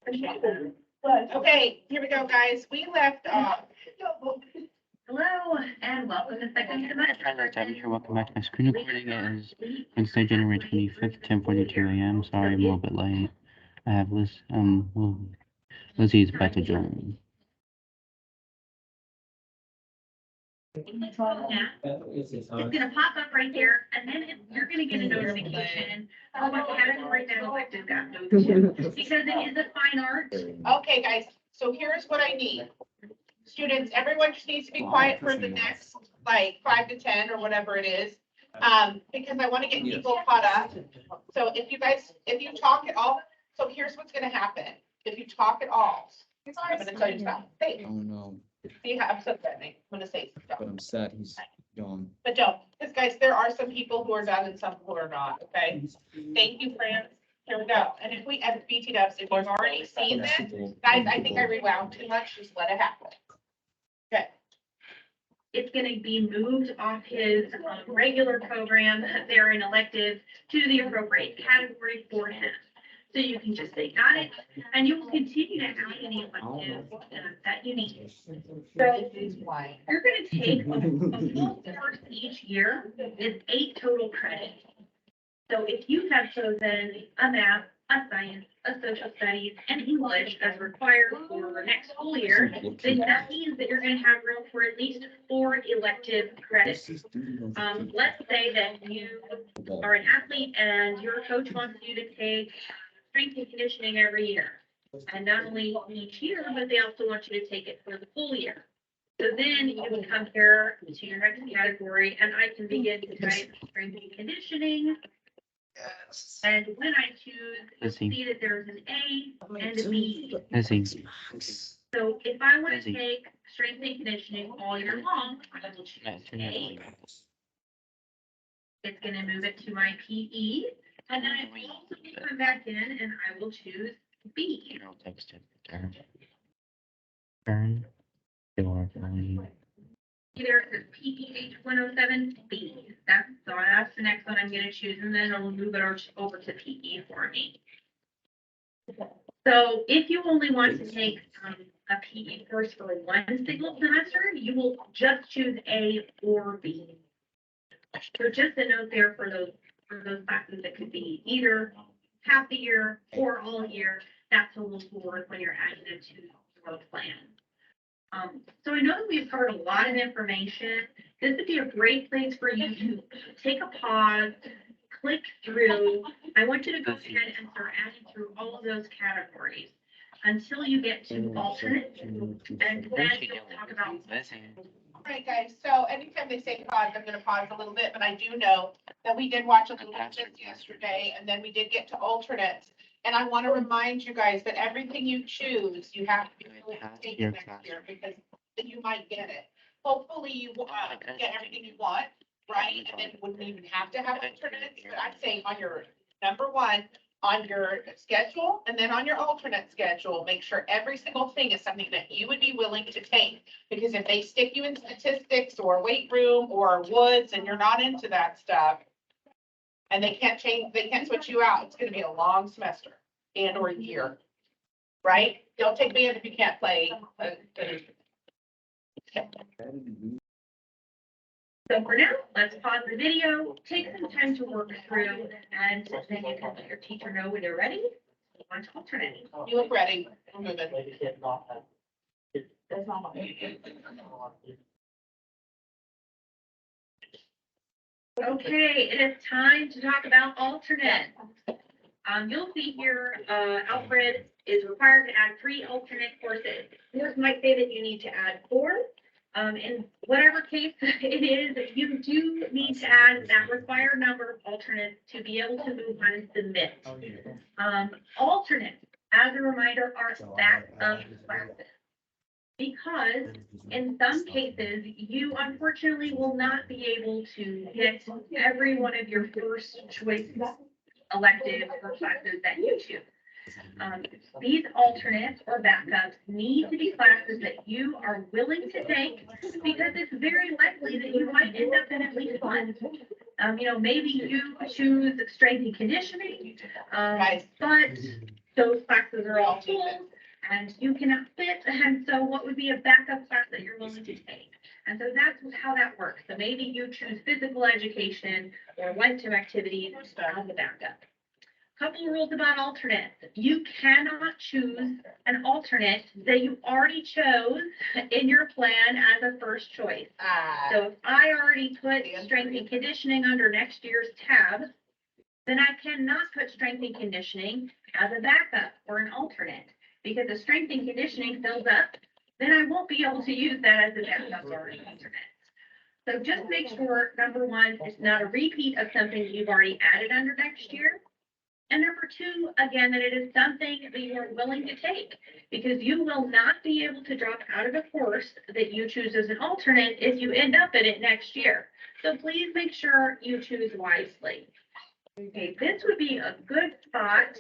Okay, here we go, guys. We left off. Hello and welcome to second semester. Hi, I'm here. Welcome back to my screen recording. It is Wednesday, January 25th, 10:42 a.m. Sorry, I'm a little bit late. I have Lizzie's about to join. It's gonna pop up right there, and then you're gonna get a notification of what category that elective got moved to, because it is a fine art. Okay, guys, so here's what I need. Students, everyone just needs to be quiet for the next, like, 5 to 10 or whatever it is. Because I want to get people caught up. So if you talk at all, so here's what's gonna happen. If you talk at all, I'm gonna tell you something. Hey, Oh no, see how I'm so threatening. I'm gonna say but something. I'm sad he's gone. But don't, because guys, there are some people who are done and some who are not, okay? Thank you, friends. Here we go. And if we have BT dubs, if you've already seen this, guys, I think I rewound too much. Just let it happen. Okay. It's gonna be moved off his regular program, there in elective, to the appropriate category for him. So you can just say, got it, and you will continue to add any electives that you need. So you're gonna take a full course each year is 8 total credits. So if you have chosen a math, a science, a social studies, and English as required for next school year, then that means that you're gonna have room for at least 4 elective credits. Let's say that you are an athlete and your coach wants you to take strength and conditioning every year. And not only each year, but they also want you to take it for the full year. So then you would come here to your next category and I can begin to type strength and conditioning. And when I choose, you'll see that there's an A and a B. Lizzie. So if I want to take strength and conditioning all year long, I will choose A. It's gonna move it to my PE. And then I will also come back in and I will choose B. I'll text it. Turn. Your phone. Either it says PEH 107B. That's the next one I'm gonna choose, and then it'll move it over to PE for me. So if you only want to take a PE course for one single semester, you will just choose A or B. So just a note there for those classes that could be either half the year or all year. That's a little forward when you're adding it to your plan. So I know that we've covered a lot of information. This would be a great place for you to take a pause, click through. I want you to go ahead and start adding through all of those categories until you get to alternate. And then we'll talk about. All right, guys, so anytime they say pause, I'm gonna pause a little bit, but I do know that we did watch a little bit of this yesterday, and then we did get to alternates. And I want to remind you guys that everything you choose, you have to be willing to take it next year, because you might get it. Hopefully you get everything you want, right? And then you wouldn't even have to have alternates, but I'm saying on your number one, on your schedule, and then on your alternate schedule, make sure every single thing is something that you would be willing to take. Because if they stick you in statistics or weight room or woods and you're not into that stuff, and they can't switch you out, it's gonna be a long semester and or year, right? Don't take band if you can't play. So for now, let's pause the video, take some time to work through, and then you can let your teacher know when you're ready. You want to alternate. You look ready. We're moving. Okay, it is time to talk about alternate. You'll see here, Alfred is required to add 3 alternate courses. Yours might say that you need to add 4. In whatever case it is, you do need to add that required number of alternates to be able to move on and submit. Alternates, as a reminder, are backup classes. Because in some cases, you unfortunately will not be able to get every one of your first choice electives or classes that you choose. These alternates or backups need to be classes that you are willing to take, because it's very likely that you might end up in at least one. Maybe you choose strength and conditioning, Guys. but those classes are all full and you cannot fit. And so what would be a backup class that you're willing to take? And so that's how that works. So maybe you choose physical education or went to activities as a backup. Couple of rules about alternates. You cannot choose an alternate that you already chose in your plan as a first choice. So if I already put strength and conditioning under next year's tab, then I cannot put strength and conditioning as a backup or an alternate. Because if strength and conditioning fills up, then I won't be able to use that as a backup or an alternate. So just make sure, number one, it's not a repeat of something you've already added under next year. And number two, again, that it is something that you are willing to take, because you will not be able to drop out of a course that you choose as an alternate if you end up in it next year. So please make sure you choose wisely. Okay, this would be a good spot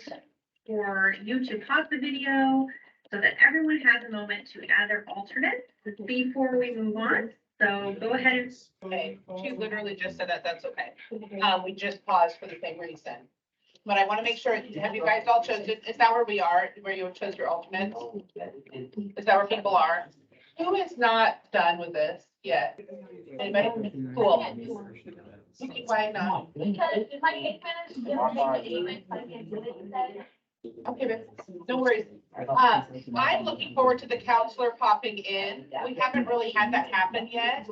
for you to pause the video so that everyone has a moment to add their alternate before we move on. So go ahead and. Okay, she literally just said that, that's okay. We just paused for the same reason. But I want to make sure, have you guys all chosen, is that where we are, where you chose your alternates? Is that where people are? Who is not done with this yet? Anybody? Cool. Why not? Because if I take minutes, it will take me 8 minutes, I can't do it. Okay, but no worries. I'm looking forward to the counselor popping in. We haven't really had that happen yet.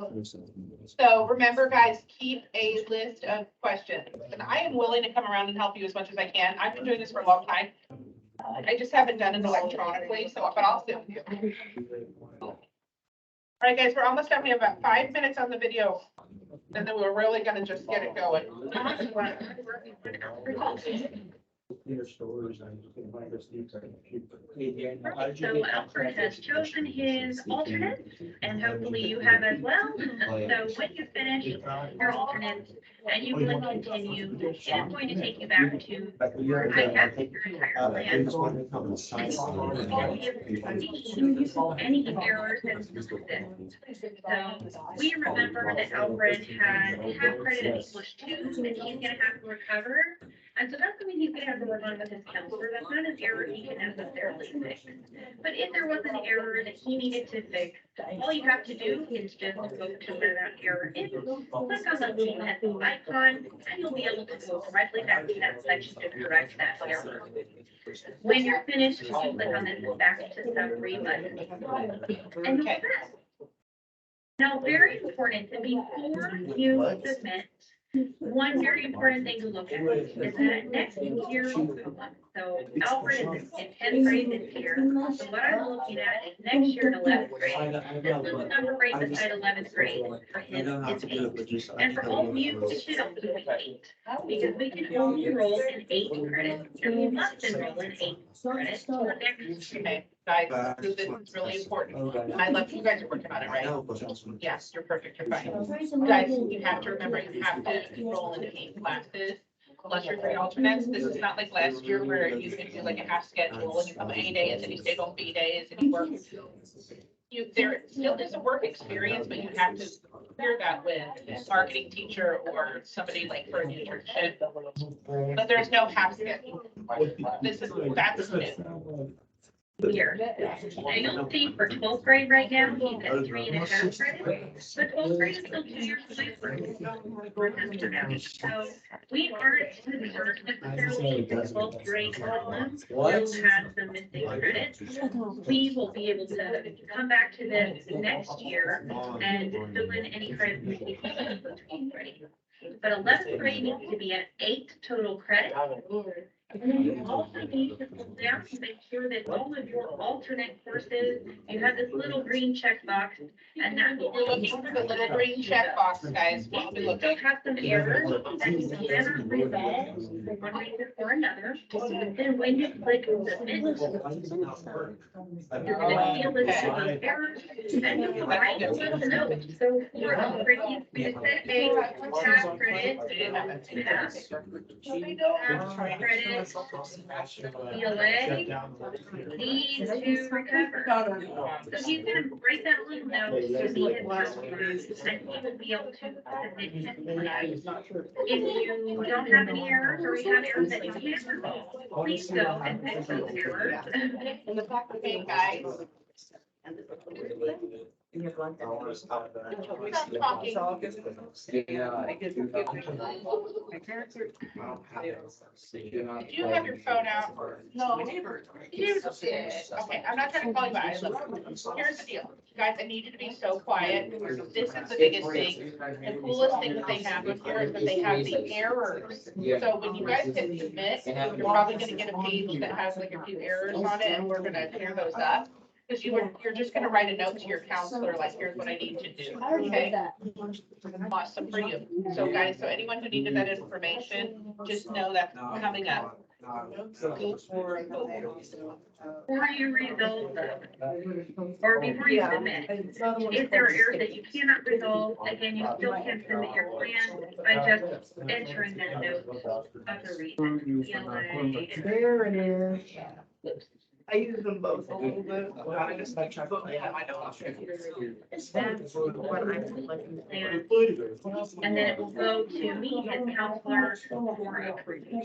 So remember, guys, keep a list of questions. And I am willing to come around and help you as much as I can. I've been doing this for a long time. I just haven't done it electronically, so but I'll sit with you. All right, guys, we're almost done. We have about 5 minutes on the video. And then we're really gonna just get it going. So Alfred has chosen his alternate, and hopefully you have as well. So when you finish your alternate and you click continue, it is going to take you back to your iPad, your entire plan. And you will be able to see any errors that exist. So we remember that Alfred had half credit in English 2 that he's gonna have to recover. And so that's something he's gonna have to work on with his counselor. That's not an error he can necessarily fix. But if there was an error that he needed to fix, all you have to do is just go to where that error is, click on the little pencil icon, and you'll be able to go directly back to that section to correct that error. When you're finished, you click on this back to summary button. And you'll set. Now, very important, before you submit, one very important thing to look at is that next year, so Alfred is in 10th grade this year. So what I'm looking at is next year in 11th grade. This little number right beside 11th grade for him is 8. And for all of you, it should also be 8. Because we can only enroll in 8 credits, and we must enroll in 8 credits for next year. Okay, guys, this is really important. I love you guys are working on it, right? Yes, you're perfect, you're fine. Guys, you have to remember, you have to enroll in 8 classes. Unless you're 3 alternates, this is not like last year where you could do like a half schedule and you come A days and you stay home B days and you work. There still is a work experience, but you have to clear that with a marketing teacher or somebody like for an internship. But there's no half schedule. That's new. Here. Now you'll see for 12th grade right now, he's at 3.5 credits, but 12th grade is still 2 years away from it. So we aren't necessarily the 12th grade column still has some missing credits. We will be able to come back to this next year and fill in any credits we have between grades. But 11th grade needs to be at 8 total credits. And then you also need to pull down to make sure that all of your alternate courses, you have this little green check box, and that will We're looking for the little green check box, guys. We'll be still looking. have some errors that you cannot resolve for one reason or another. Then when you click submit, you're gonna see a list of those errors, and you can write a little note. So for Alfred, he's gonna say half credit, half credit, ELA needs to recover. So he's gonna write that little note to the counselors, and he will be able to submit his plan. If you don't have any errors or you have errors that you can't resolve, please go and fix those errors. Okay, guys. Stop talking. Do you have your phone out? No. You did. Okay, I'm not gonna call you out. Here's the deal. Guys, I need you to be so quiet. This is the biggest thing. The coolest thing that they have up here is that they have the errors. So when you guys hit submit, you're probably gonna get a page that has like a few errors on it, and we're gonna clear those up. Because you're just gonna write a note to your counselor, like, here's what I need to do, okay? Awesome for you. So guys, so anyone who needed that information, just know that's coming up. Before you resolve them, or before you submit. If there are errors that you cannot resolve, again, you still can submit your plan by just entering that note of the reason. There it is. I use them both a little bit. I just like to put my notes. That's what I'm looking at. And then it will go to me as counselor for approval.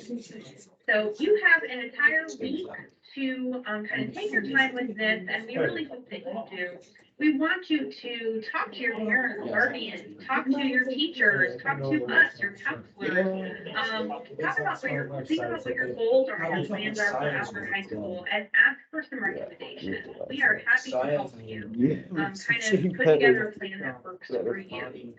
So you have an entire week to kind of take your time with this, and we really hope that you do. We want you to talk to your parents, guardians, talk to your teachers, talk to us, your counselors. Talk about think about what your goals are, your plans are for after high school, and ask for some recommendations. We are happy to help you, kind of put together a plan that works for you.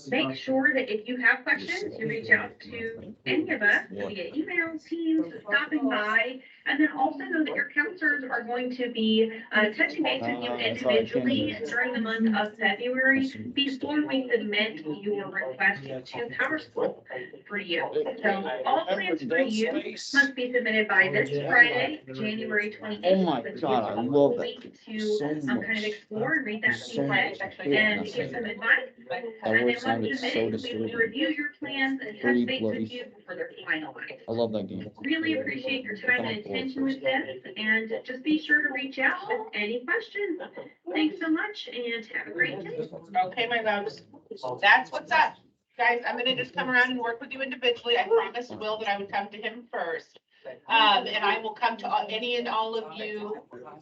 Make sure that if you have questions, you reach out to any of us via email, Teams, stopping by, and then also know that your counselors are going to be touching base with you individually during the month of February before we submit your request to Power School for you. So all plans for you must be submitted by this Friday, January 28th. Oh my God, I love it To so kind of much. explore and read that So feedback much. and give some advice. That And word then sounded once so submitted, we disturbing. will review your plans and Pretty touch base bloody. with you for their finalized. I love that game. Really appreciate your time and attention with this, and just be sure to reach out with any questions. Thanks so much, and have a great day. Okay, my loves, that's what's up. Guys, I'm gonna just come around and work with you individually. I promised Will that I would come to him first. And I will come to any and all of you.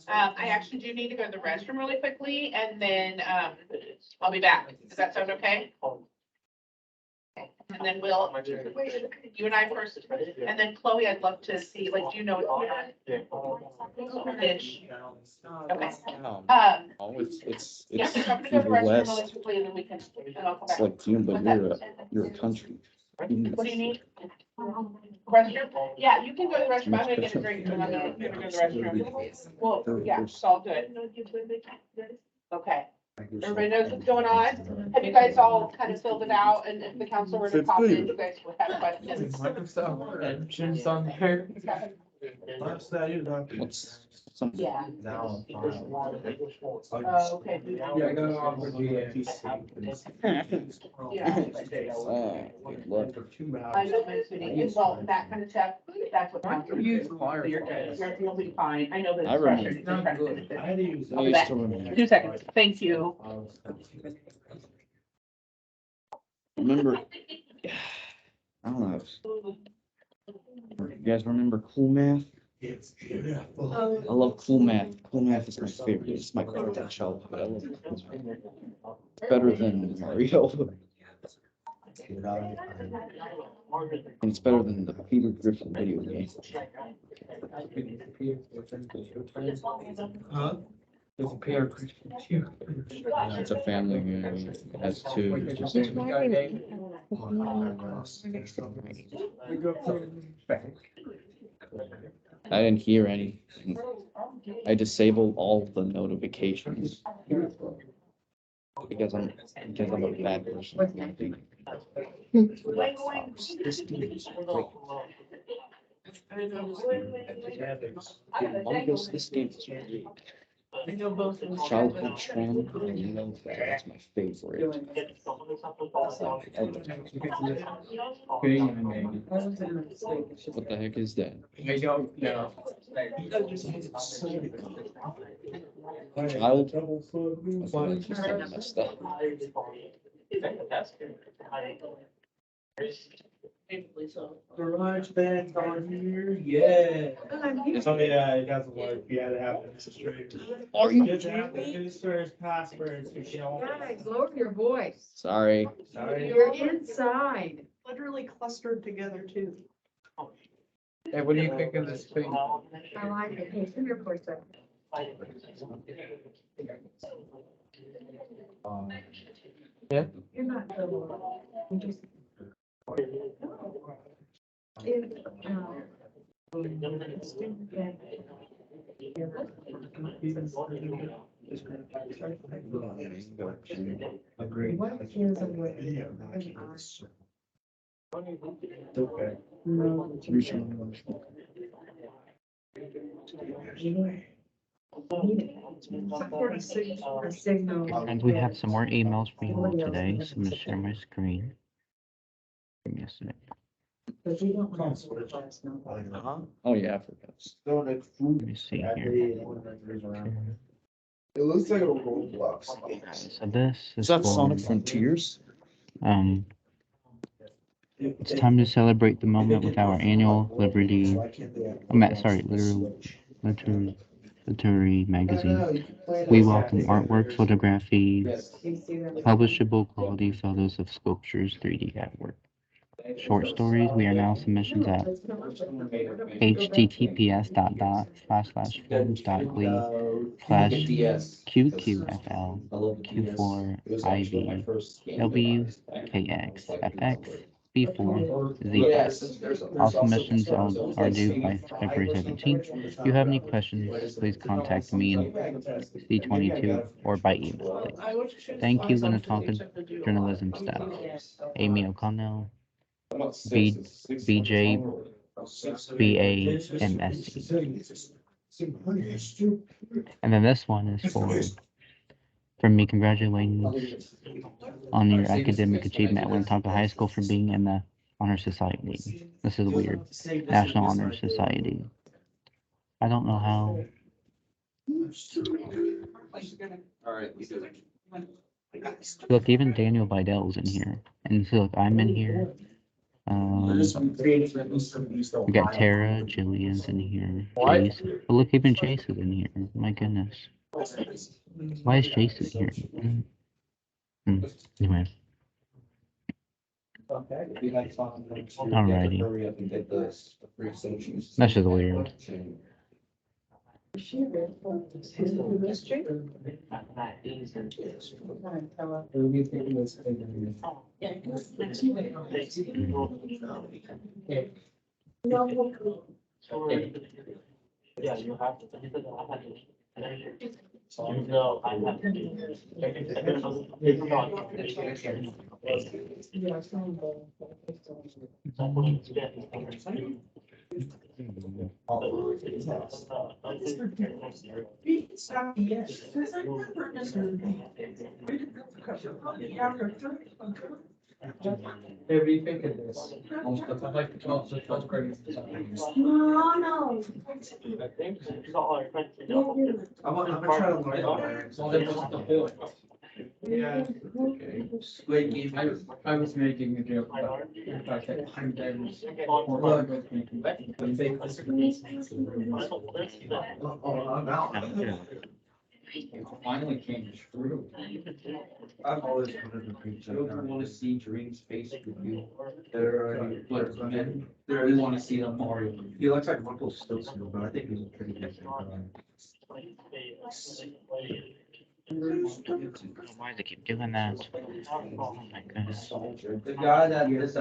I actually do need to go to the restroom really quickly, and then, I'll be back. Does that sound okay? And then Will, you and I first, and then Chloe, I'd love to see, like, do you know what's going on? Ish. Okay. Oh, it's Yeah, so I'm gonna go to the the restroom really West. quickly, and then we can, and I'll come It's back. like you, but you're a country. What do you need? Restroom? Yeah, you can go to the restroom. I'm gonna get a drink, and I'm gonna go to the restroom. Well, yeah, it's all good. Okay. Everybody knows what's going on? Have you guys all kind of filled it out, and if the council were to pop in, you guys would have questions? Microsoft Edge on there. What's some? Yeah. Now. Okay. Yeah, I got off of GFC. Yeah. Good luck. I know, it's really, well, that kind of stuff, that's what. council Use does. choir. So you're good. You'll be fine. I know that. I it's remember. frustrating. It's frustrating. I had to use. I used to remember. 2 seconds. Thank you. Remember, I don't know. You guys remember Cool Math? I love Cool Math. Cool Math is my favorite. It's my favorite childhood. I love it. It's better than Mario. And it's better than the Peter Griffin video game. Huh? There's a pair. It's a family movie. It has two. Just I didn't hear anything. I disabled all the notifications because I'm a bad person. This game is great. This game is great. I know both of them. Childhood friend, and love that's my favorite. What the heck is that? I don't know. Child? Okay, that's just something messed up. Garage band's on here, yeah. I mean, it doesn't work, you gotta have it straight. Are you You have to have the administrator's passwords, you know. Guys, lower your voice. Sorry. Sorry. You're inside. Literally clustered together too. Hey, what do you think of this thing? I like it. Hey, come here for a second. Yeah. You're not. You just- If, Agreed. What is a way? Okay. A signal. And we have some more emails for you all today, so I'm gonna share my screen. From yesterday. But we don't want to. Oh, yeah, I forgot. Let me see here. It looks like a Roblox. So this Is is that for, Sonic Frontiers? it's time to celebrate the moment with our annual Liberty, literary magazine. We welcome artwork, photography, publishable quality photos of sculptures, 3D artwork. Short stories, we are now submissions at https://forums.glee/QQFL Q4IV WKXFX B4ZX. All submissions are due by February 17th. If you have any questions, please contact me in C22 or by email. Thank you, Winnetonka journalism staff. Amy O'Connell, BJ, BAMSC. And then this one is from me, congratulations on your academic achievement at Winnetonka High School for being in the Honor Society. This is weird. National Honor Society. I don't know how. Look, even Daniel Vidal's in here. And so look, I'm in here. We got Tara, Jillian's in here. Jace. But look, even Jace is in here. My goodness. Why is Jace in here? Anyway. Alrighty. That's just weird. Yeah, you have to. What do you think of this? I'd like to talk to the 12th graders. No. I think it's all our friends. I'm gonna try to learn. Well, that was the point. Yeah. Okay. I was making a joke about the fact that I'm Davis. It finally came true. I've always wanted to preach. I don't want to see Dream's face with you. But men, we want to see them more. He looks like Michael Stilson, but I think he's a pretty good. Why do they keep doing that? Oh my goodness. The guy that is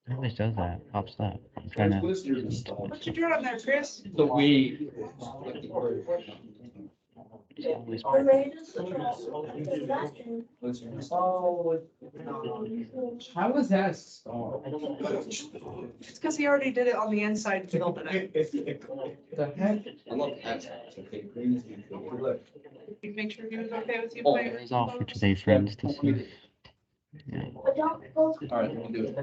It always does that. Pops up. I'm trying to. What you doing there, Chris? the we. It's always Oh, How was that a star? It's because he already did it on the inside and filled it in. The heck? I love that. Okay, green is beautiful. Look. You make sure he was okay with you Oh, playing. There's all for today, friends. To see. Yeah. But don't go. All right, we'll do it.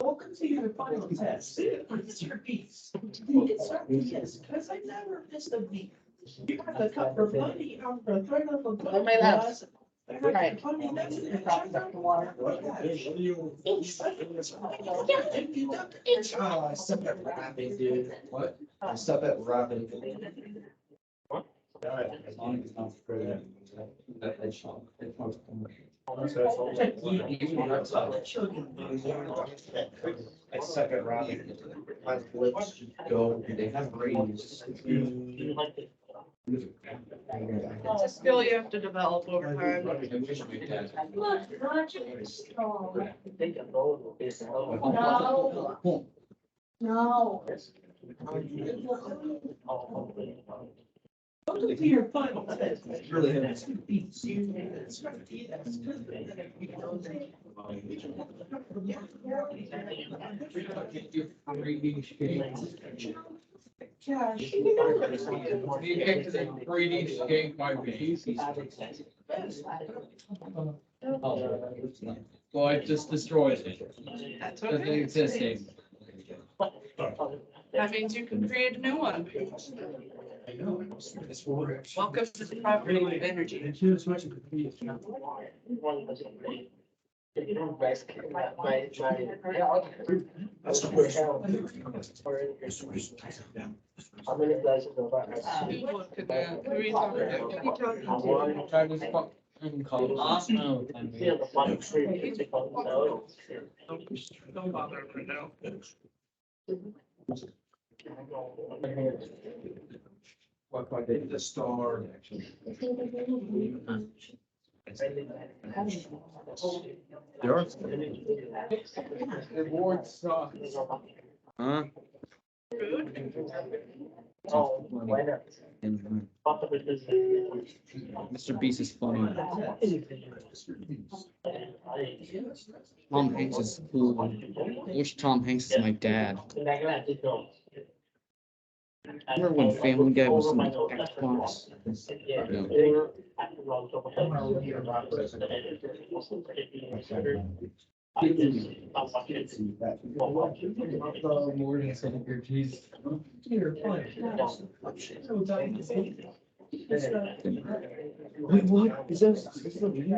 Welcome to your final test. Mr. Beast. It's yes, because I never missed a beat. You have to cut for money on the thread of a Oh, my loves. Right. Oh, I suck at rapping, dude. What? I suck at rapping. As long as it's not for that song. I suck at rapping. My lips go, they have ratings. It's a skill you have to develop over time. Look, Roger. No. Welcome to your final test. Really good. Mr. Beast. It's Reading shake. Gosh. You get to the reading shake my face. Well, I just destroyed it. That's Doesn't okay. exist anymore. That means you can create a new one. I know. It's for. Welcome to the property of energy. And she was much of a. That's the How many places have I? You look at that. Who are you talking to? Who are you talking to? One. I was fucking called. No, See on the front street, it's called, so. Don't bother him right now. What I did, the star, actually. There are. The board sucks. Huh? Oh, why not? Mr. Beast is funny. Tom Hanks is cool. I wish Tom Hanks is my dad. Remember when Family Guy was on Xbox? More than saying your cheese. Your final test. Wait, what? Is that me?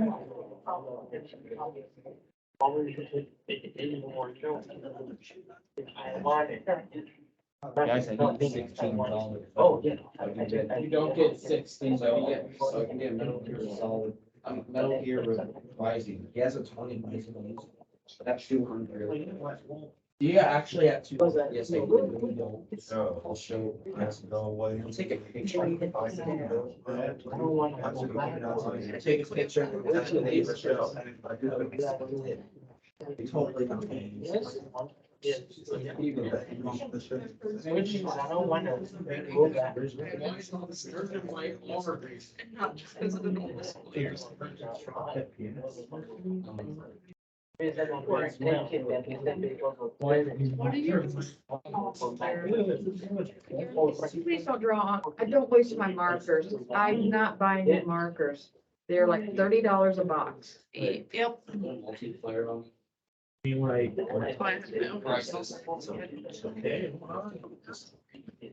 Guys, I need $16. Oh, yeah. You don't get 16, So but I you get, so I can get Metal Gear Solid, Metal Gear Rising. He has a 20. That's 200. you actually have to. Yes, I do. I'll show. No way. I'll take a picture. Take a picture. Totally. Not just because of the normal school years. What are you? Please don't draw. I don't waste my markers. I'm not buying new markers. They're like $30 a box. Yep. Multiplayer on. That's why I have no. Prices. Okay.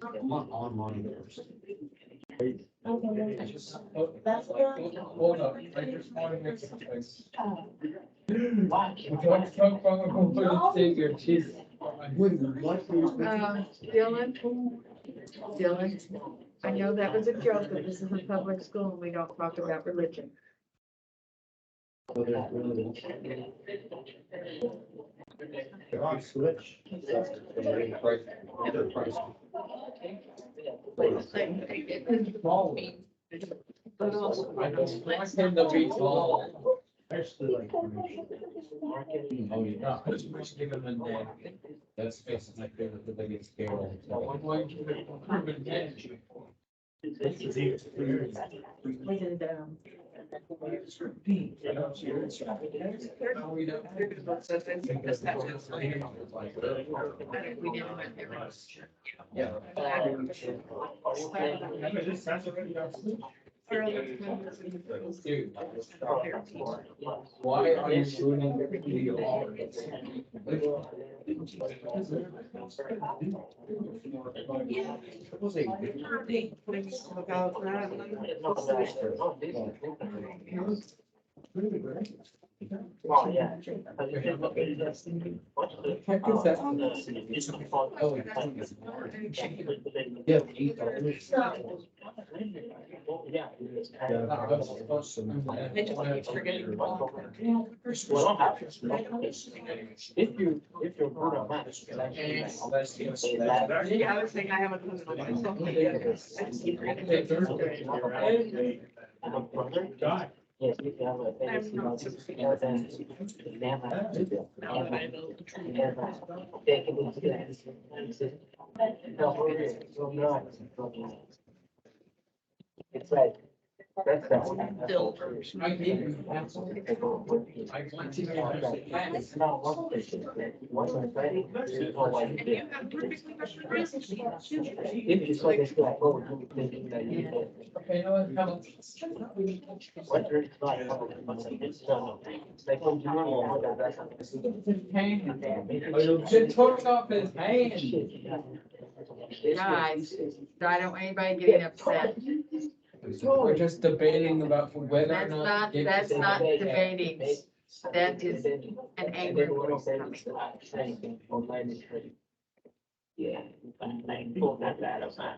I'm on online. Hold up, I just want to make some things. Save your cheese. Dylan, I know that was a joke, but this is a public school and we don't talk about religion. Switch. But also. I tend to be tall. Actually, like. Oh, yeah. I just give him a name. That's basically my favorite, the biggest scale. I'm going to prove it. Dude, why are you shooting the Oh, yeah. heck is that? Yeah. Yeah. I just keep forgetting. If you're good at math. The other thing I haven't put it on myself. I just keep forgetting. Yes, if you have a. I'm not so And then they have a- they can do that. No, it's like, that's that one. I gave you answer. I want to hear It's not one person, one person, there's no way. And you have perfectly good reasons. If you saw this like, oh, you thinking that you did. Okay, no, it's coming. What you're like, it's not. Like when you know that's. Oh, you just took off his hand. Guys, I don't want anybody getting upset. We're just debating about whether or not. That's not debating. That is an angry voice coming. Yeah. I pulled that out of my.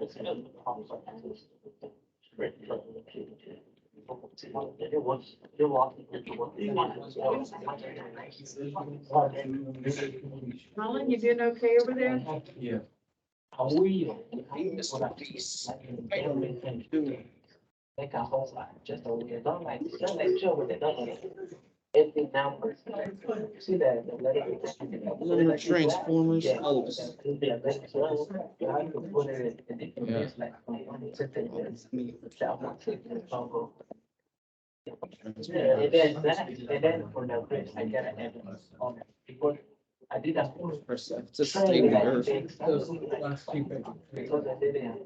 It was, you're walking. Colin, you doing okay over there? Yeah. Make a whole lot, just a little, don't like chill with it, don't like. Every now and then. See that? Remember Transformers? Yeah. Oh, Yeah, that's so, I could put it in the. Yeah. Like, sit there, that one, I'll go. Yeah, and then that, and then for the bridge, I get an evidence on it, because I did a. it's just the state of the earth. Those last two pages. Because I didn't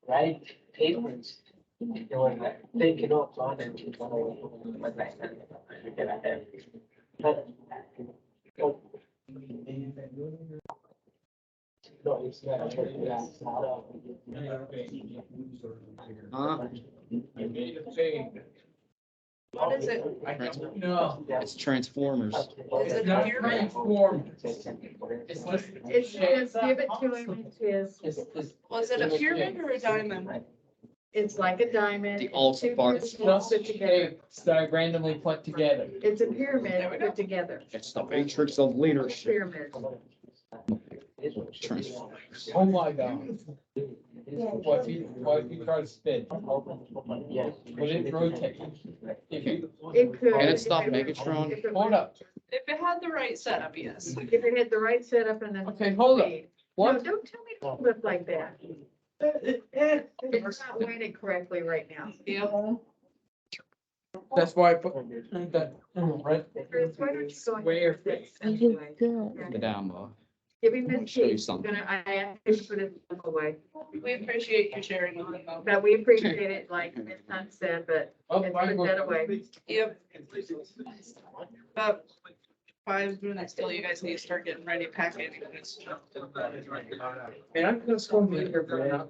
write papers, they were like, taking off on and keep on away, but like, you can have. But. No, it's not, yeah, it's not. Huh? I made a thing. What is it? I don't know. It's Transformers. Is It's it not here? transformed. It's just. It's just give it to him, it's his. It's. Was it a pyramid or a diamond? It's like a diamond. The It's alt two part. pieces Just put together. shapes that I randomly put together. It's a pyramid put together. It's the matrix of leadership. Pyramid. Transformers. Oh my god. What if you try to spin? Yes. Will it rotate? If you, It could. Can it if stop was- Megatron? if it hold was- up. If it had the right setup, yes. If it had the right setup and then. Okay, hold up. No, What? don't tell me to flip like that. It's not weighted correctly right now. Yeah. That's why I put that red Chris, why don't you go ahead square and thing. fix it anyway? The down bar. Give me this Show you piece, I'm something. gonna, I have to put it away, We appreciate you sharing with them. but we appreciate it, like Ms. Hunt said, but Oh, let's I put will- that away. Yep. About 5 minutes till you guys need to start getting ready packing. And I'm just going to leave here for now.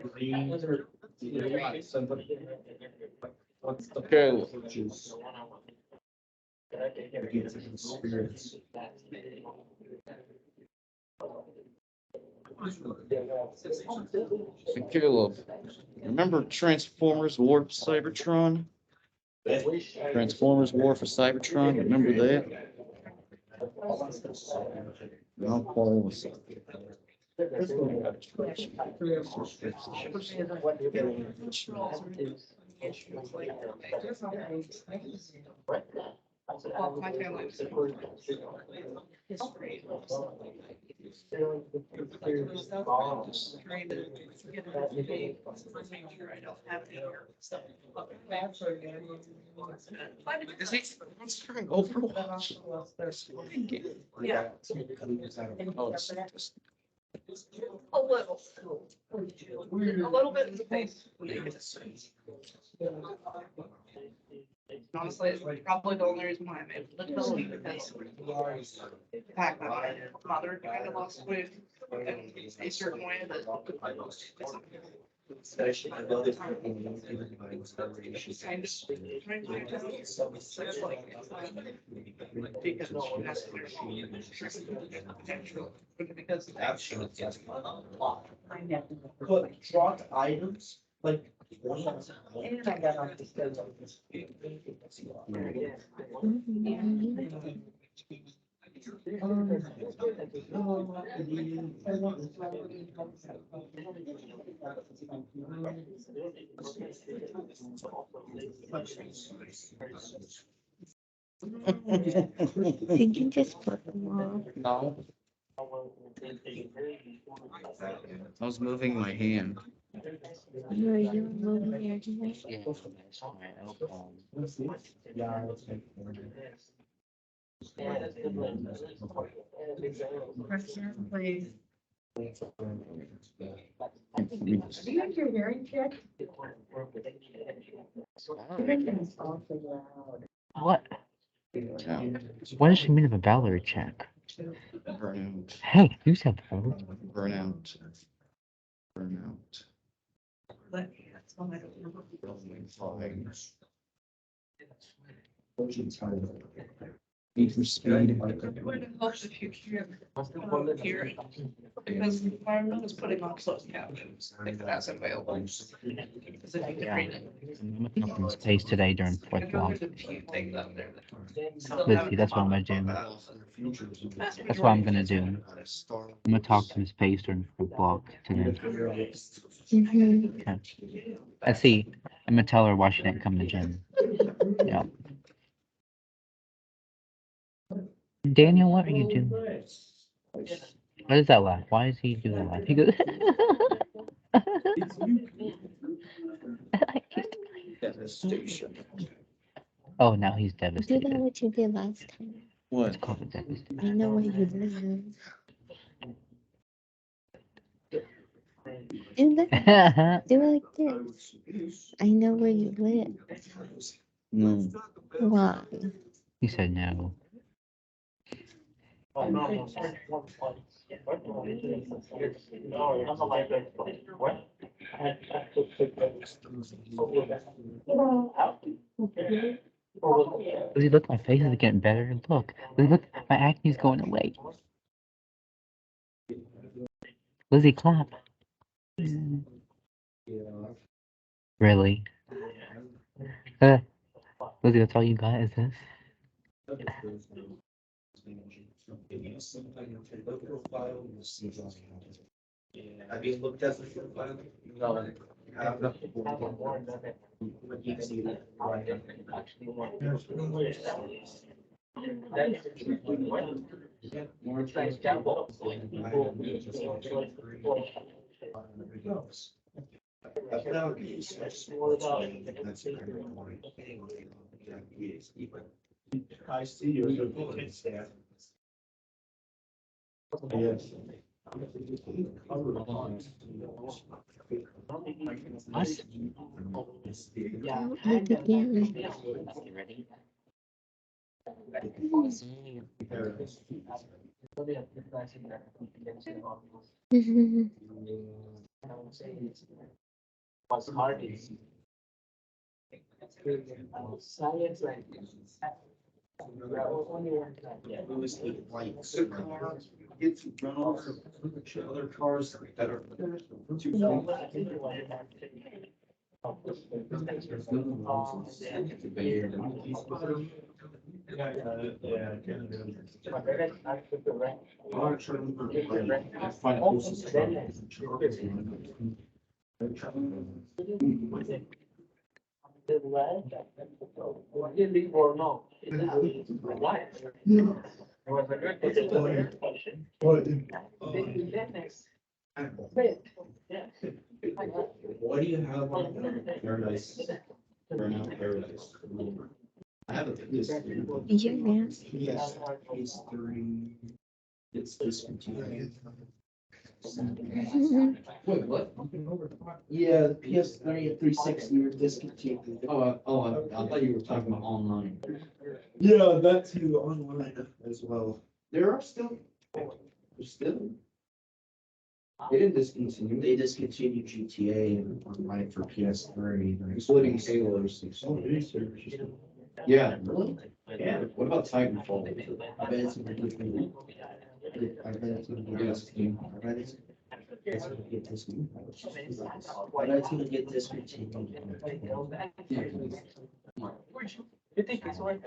Okay. Hey, Caleb, remember Transformers War for Cybertron? Transformers War for Cybertron, remember that? Now Paul was. Well, my family was history. Trying to get it to me, make sure I don't have any stuff. Is he? Let's try and Overwatch. Yeah. Oh, it's just- A little bit in space. Honestly, it's probably the only reason why I'm able to tell you because the fact that my mother kind of lost weight in a certain way that. Especially my mother. Kind of trying to tell you, so it's like, because she has their potential, because Absolutely, yes. But dropped items, like. And I got on the schedule. You can just put them off. No, I was moving my hand. No, you're moving your hand. Yeah, that's my elbow. Please. Do you have your hearing checked? What? No, What does she mean of a Valerie check? burnout, Hey, you said that. burnout, burnout. That's all I don't remember. Need for speed. It would have helped if you can hear it, because my room is putting on closed captions if that's available. Because if you can Yeah. read it. I'm gonna come from space today during I fourth know block. there's a few things out there that. still Let's haven't see, that's what come I'm up. gonna do. That's what I'm gonna do. I'm gonna talk to his face during fourth block today. Mhm. Okay. I see. I'm gonna tell her why she didn't come to gym. Yeah. Daniel, what are you doing? What is that laugh? Why is he doing that laugh? He goes. Oh, now he's Do that devastated. what you did last time. It's What? called a devastation. I know where you live. Do that. Do it like this. I know where you live. No. Why? He said no. Lizzie, look, my face is getting better. Look, Lizzie, look, my acne's going away. Lizzie, clap. Really? Lizzie, that's all you got is this? Have you looked at the profile? No. Have not. I see you. Yes. What? Don't look again. You ready? Mhm. What's hard is. Science and. It's run off of other cars that are too Or no. Why? It was a good question. What do you have on Paradise? Burnout Paradise. I have a this. You're nasty. Yes, it's three. It's discontinued. Wait, what? Yeah, the PS3 and 360 were discontinued. I thought you were talking about online. Yeah, that too, online as well. There are still, there's still. They didn't discontinue. They discontinued GTA and online for PS3, including Halo 6. Yeah, really? Yeah, what about Titanfall? I bet it's gonna get me. I bet it's gonna get this game. I bet it's gonna get this game. I bet it's gonna get discontinued. You think it's worth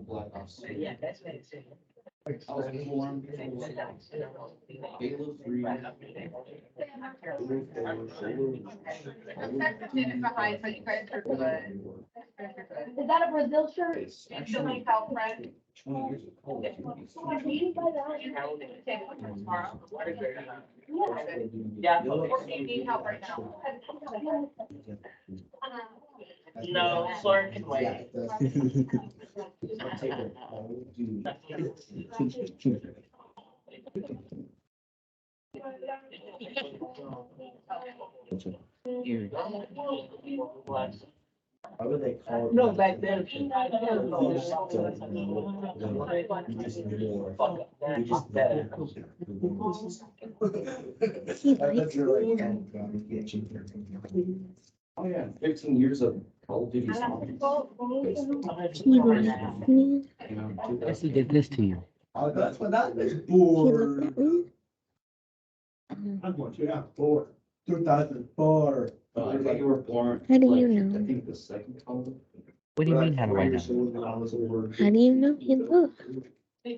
Black Ops. Yeah, that's what it's saying. I was informed Halo 3. That's a minute behind, but you guys are good. Is that a Brazil shirt? It's You feel actually like how friends? 20 years of Call of Duty. You have anything to say tomorrow? Yeah. Or do you need help right now? No, Florida can Yeah, wait. it does. I'll take it. Call of Duty. Here. How do they call it? No, back then. You just know. You just know. You just He know. likes it. Oh, yeah, 15 years of Call of Duty. He likes me. Yes, he did this to you. Oh, that's what that is. He looked at me. I'm going to, yeah, 2004. I think you were born. How do you like, know? I think the second Call. What do you mean, how do I know? How do you know he looked? I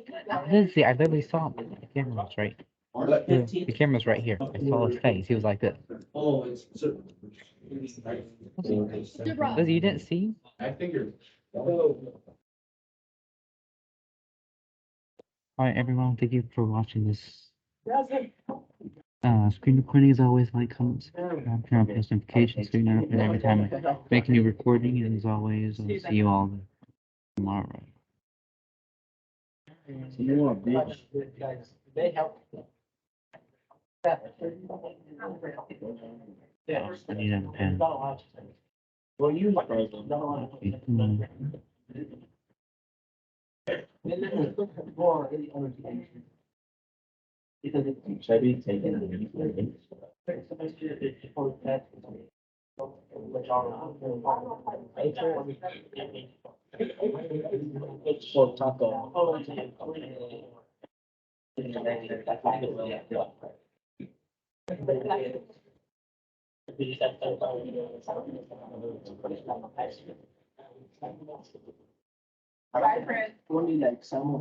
literally saw him. The camera was right. The camera's right here. I saw his face. He was like this. Oh, it's. Lizzie, you didn't see? I figured. All right, everyone. Thank you for watching this. Screen recording is always like, comments, turn on post notifications so you know every time I make a new recording. And as always, I'll see you all tomorrow. You want bitch? They help. Yeah. I need a pen. Well, you. Because it's heavy, taken. For taco. Bye, Fred. Only like some.